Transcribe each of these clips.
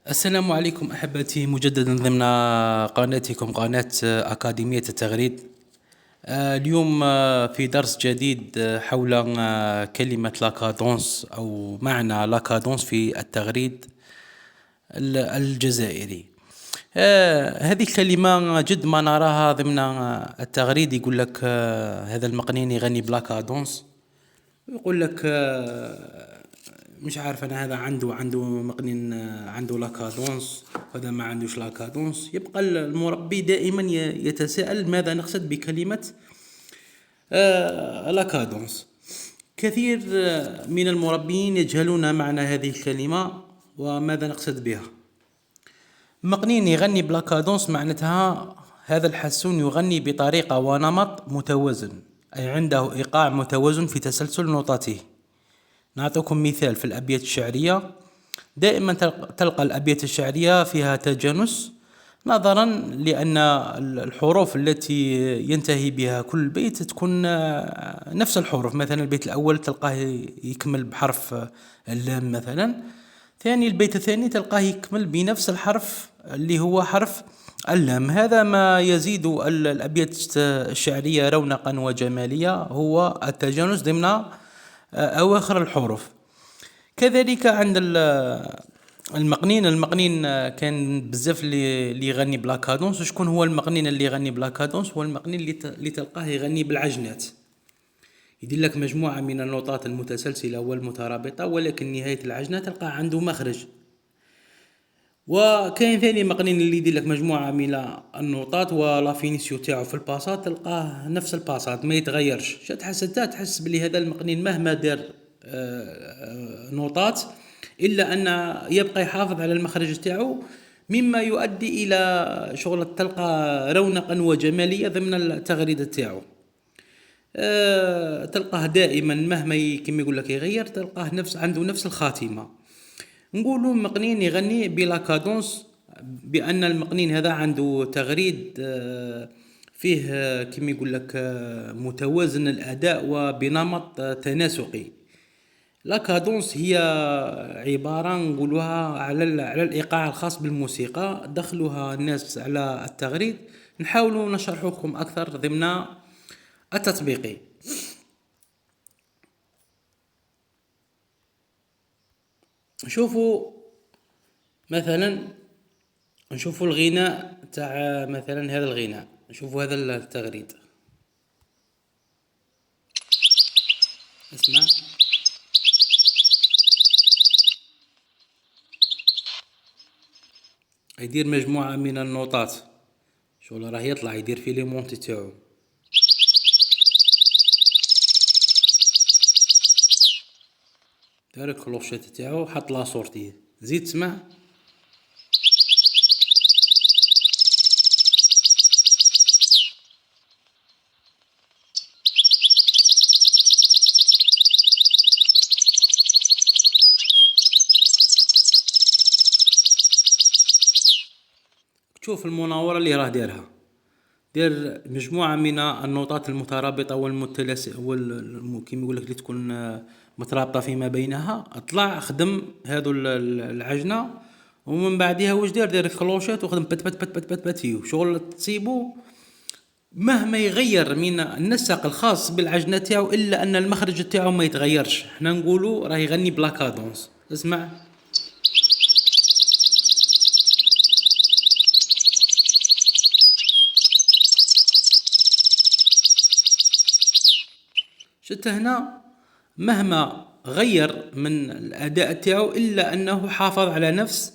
السلام عليكم أحبتي مجددا ضمن قناتكم قناة أكاديمية التغريد. اليوم في درس جديد حول كلمة لاكادونس أو معنى لاكادونس في التغريد الجزائري. هذه الكلمة جد ما نراها ضمن التغريد. يقول لك هذا المقنين يغني بلاكادونس، يقول لك مش عارف انا هذا عنده مقنن عنده لاكادونس، هذا ما عندوش لاكادونس. يبقى المربي دائما يتساءل ماذا نقصد بكلمة لاكادونس. كثير من المربين يجهلون معنى هذه الكلمة وماذا نقصد بها. مقنين يغني بلاكادونس معناتها هذا الحسون يغني بطريقة ونمط متوازن، أي عنده إيقاع متوازن في تسلسل نوتاته. نعطيكم مثال في الأبيات الشعرية. دائما تلقى الأبيات الشعرية فيها تجانس، نظرا لأن الحروف التي ينتهي بها كل بيت تكون نفس الحروف. مثلا البيت الأول تلقاه يكمل بحرف اللام مثلا، ثاني البيت الثاني تلقاه يكمل بنفس الحرف اللي هو حرف اللام. هذا ما يزيد الأبيات الشعرية رونقا وجمالية، هو التجانس ضمن أواخر الحروف. كذلك عند المقنين كان بزاف اللي يغني بلاكادونس. وشكون هو المقنين اللي يغني بلاكادونس؟ هو المقنين اللي تلقاه يغني بالعجنات، يدير لك مجموعة من النوتات المتسلسلة والمترابطة، ولكن نهاية العجنة تلقاه عنده مخرج. وكاين ثاني مقنين اللي يدير لك مجموعة من النوتات ولا فينيسيو تاعو في الباسات تلقاه نفس الباسات ما يتغيرش. تحس بلي هذا المقنين مهما دار نوتات إلا أن يبقى يحافظ على المخرج تاعو، مما يؤدي إلى شغل تلقى رونقا وجمالية ضمن التغريدة تاعو. تلقاه دائما مهما كما يقول لك يغير تلقاه عنده نفس الخاتمة. نقولوا مقنين يغني بلاكادونس بأن المقنين هذا عنده تغريد فيه كما يقول لك متوازن الأداء وبنمط تناسقي. لاكادونس هي عبارة نقولوها على الإيقاع الخاص بالموسيقى دخلوها الناس على التغريد. نحاولوا نشرحكم أكثر ضمن التطبيقي. شوفوا مثلا، نشوفوا الغناء تاع مثلا هذا الغناء، نشوفوا هذا التغريد. اسمع، يدير مجموعة من النوتات، شغل راه يطلع يدير في لي مونتي تاعو. دار الكلوشيت تاعو حط لا صورتي، زيد تسمع. تشوف المناورة اللي راه دارها، دير مجموعة من النوتات المترابطة كيما يقول لك اللي تكون مترابطة فيما بينها. اطلع خدم هذو العجنة، ومن بعدها واش دير الكلوشات وخدم بت بت بت بت بت بت فيه. شغل تصيبو مهما يغير من النسق الخاص بالعجنة تاعو إلا أن المخرج تاعو ما يتغيرش. احنا نقولوا راه يغني بلاكادونس. اسمع، شفت هنا مهما غير من الأداء تاعو إلا أنه حافظ على نفس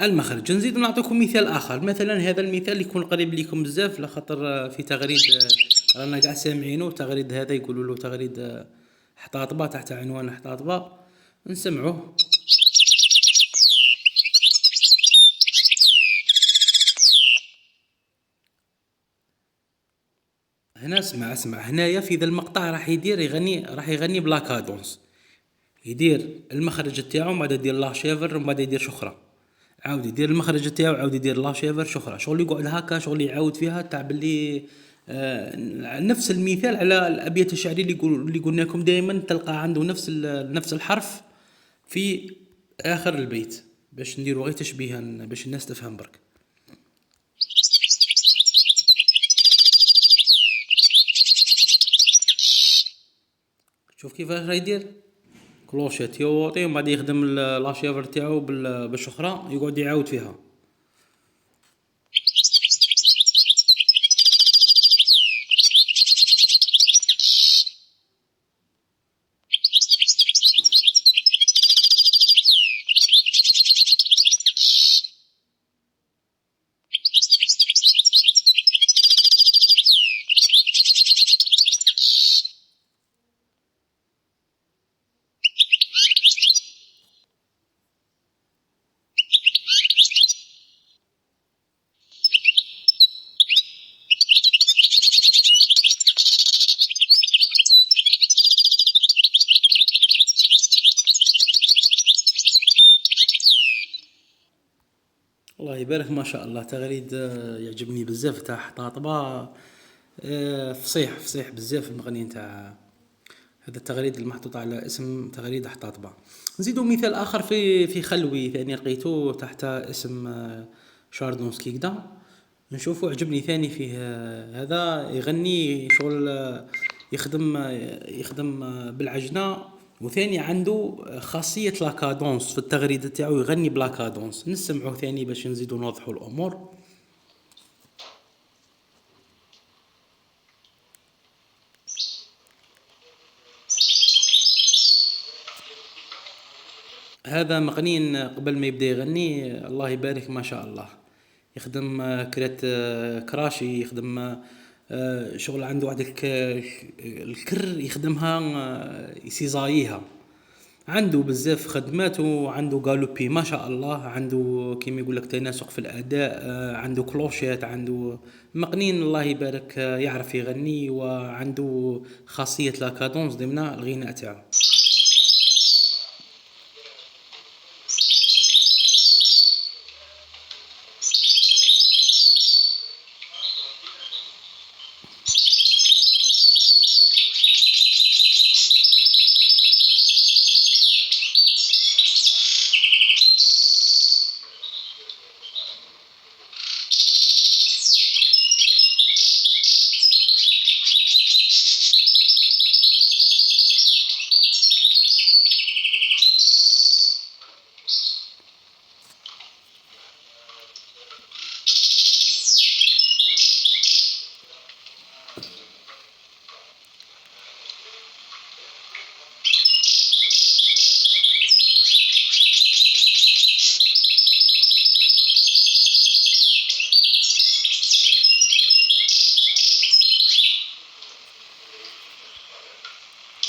المخرج. نزيد نعطيكم مثال آخر. مثلا هذا المثال يكون قريب لكم بزاف، لخاطر في تغريد رانا قاع سامعينه. تغريد هذا يقولوا له تغريد حطاطبة، تحت عنوان حطاطبة. نسمعوه. هنا اسمع هنايا في ذا المقطع راح يغني بلاكادونس. يدير المخرج تاعو، بعد يدير لا شيفر، ومن بعد يدير شخرة، عاود يدير المخرج تاعو، عاود يدير لا شيفر شخرة. شغل يقعد هكا، شغل يعاود فيها تاع باللي نفس المثال على الأبيات الشعرية اللي قلنا لكم. دائما تلقى عنده نفس الحرف في آخر البيت. باش نديرو غير تشبيها باش الناس تفهم برك. شوف كيفاش راح يدير كلوشيت يوطي ومن بعد يخدم لاشيفر تاعو بالشخرة يقعد يعاود فيها. الله يبارك ما شاء الله تغريد يعجبني بزاف تاع حطاطبة. فصيح فصيح بزاف المغني نتاع هذا التغريد المحطوط على اسم تغريد حطاطبة. نزيدو مثال اخر في خلوي ثاني لقيتو تحت اسم شاردونسكي كدا. نشوفو عجبني ثاني فيه هذا يغني شغل يخدم بالعجنة. وثاني عنده خاصية لاكادونس في التغريدة تاعو يغني بلاكادونس. نسمعوه ثاني باش نزيدو نوضحو الامور. هذا مغنين قبل ما يبدا يغني الله يبارك ما شاء الله. يخدم كرات كراشي يخدم شغل عنده واحد الكر يخدمها يسيزاييها. عنده بزاف خدمات وعنده قالوبي ما شاء الله. عنده كيما يقول لك تناسق في الاداء. عنده كلوشيت عنده مقنين الله يبارك. يعرف يغني وعنده خاصية لاكادونس ضمن الغناء تاعو.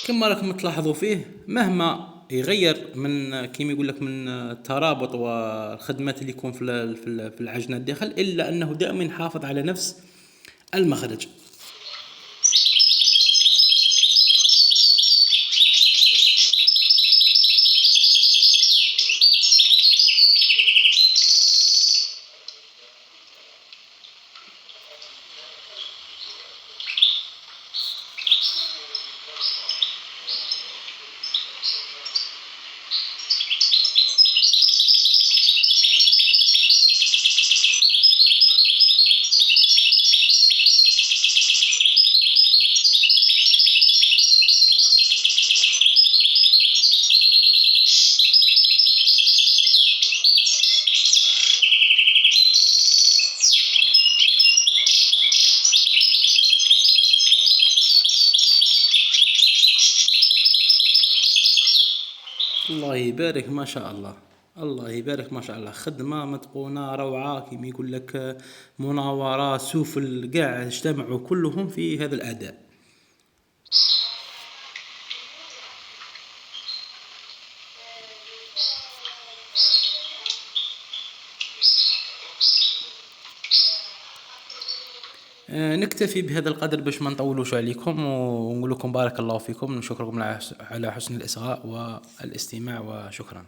كما راكم تلاحظوا فيه مهما يغير من كيما يقول لك من الترابط والخدمات اللي يكون في العجنة الداخل إلا أنه دائما يحافظ على نفس المخرج. الله يبارك ما شاء الله. الله يبارك ما شاء الله. خدمة متقونة روعة كيما يقول لك مناورة سفل قاع اجتمعوا كلهم في هذا الأداء. نكتفي بهذا القدر باش ما نطولوش عليكم ونقول لكم بارك الله فيكم. نشكركم على حسن الإصغاء والاستماع وشكرا.